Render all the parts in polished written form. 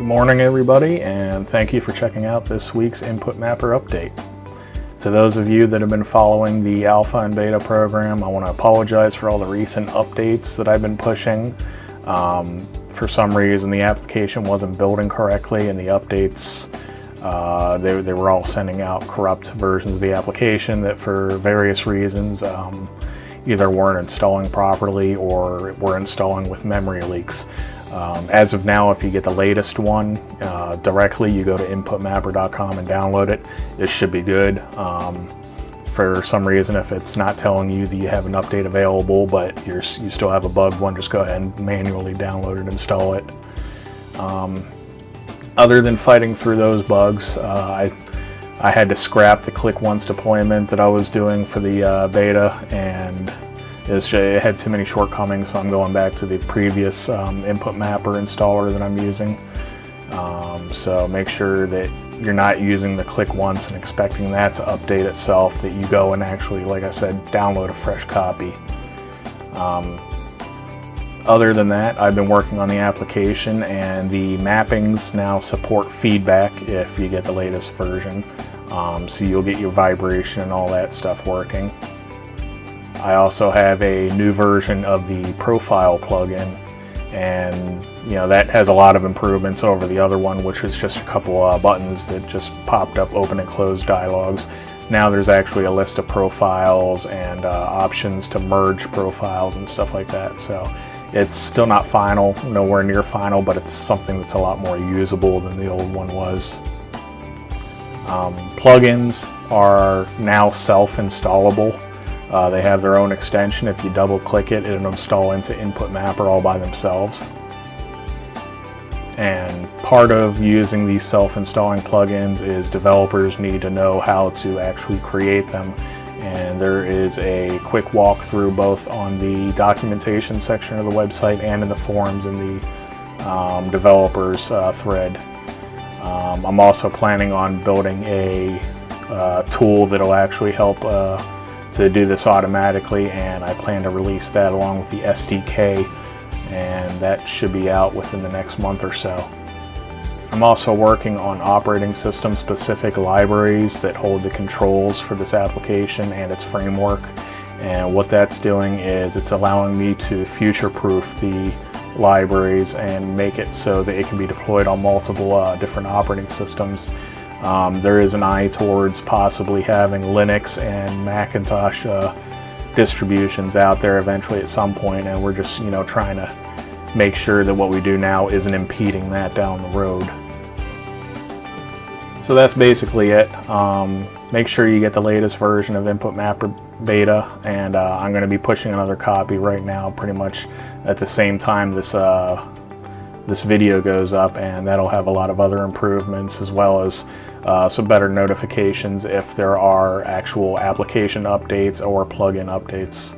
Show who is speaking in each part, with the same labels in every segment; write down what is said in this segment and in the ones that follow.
Speaker 1: morning, everybody, and thank you for checking out this week's Input Mapper update. To those of you that have been following the alpha and beta program, I want to apologize for all the recent updates that I've been pushing. For some reason the application wasn't building correctly, and the updates, they were all sending out corrupt versions of the application that for various reasons either weren't installing properly or were installing with memory leaks. As of now, if you get the latest one directly, you go to inputmapper.com and download it. It should be good. For some reason, if it's not telling you that you have an update available, but you still have a bugged one, just go ahead and manually download it and install it. Other than fighting through those bugs, I had to scrap the click once deployment that I was doing for the beta, and it had too many shortcomings, so I'm going back to the previous Input Mapper installer that I'm using. So make sure that you're not using the click once and expecting that to update itself, that you go and actually, like I said, download a fresh copy. Other than that, I've been working on the application, and the mappings now support feedback if you get the latest version. So you'll get your vibration and all that stuff working. I also have a new version of the profile plugin, and that has a lot of improvements over the other one, which is just a couple buttons that just popped up open and close dialogues. Now there's actually a list of profiles and options to merge profiles and stuff like that. So it's still not final, nowhere near final, but it's something that's a lot more usable than the old one was. Plugins are now self-installable. They have their own extension. If you double click it, it'll install into Input Mapper all by themselves. And part of using these self-installing plugins is developers need to know how to actually create them. And there is a quick walkthrough both on the documentation section of the website and in the forums in the developers thread. I'm also planning on building a tool that'll actually help to do this automatically, and I plan to release that along with the SDK, and that should be out within the next month or so. I'm also working on operating system specific libraries that hold the controls for this application and its framework, and what that's doing is it's allowing me to future-proof the libraries and make it so that it can be deployed on multiple different operating systems. There is an eye towards possibly having Linux and Macintosh distributions out there eventually at some point, and we're just trying to make sure that what we do now isn't impeding that down the road. So that's basically it. Make sure you get the latest version of Input Mapper beta, and I'm going to be pushing another copy right now pretty much at the same time this video goes up, and that'll have a lot of other improvements as well as some better notifications if there are actual application updates or plugin updates.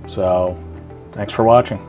Speaker 1: So thanks for watching.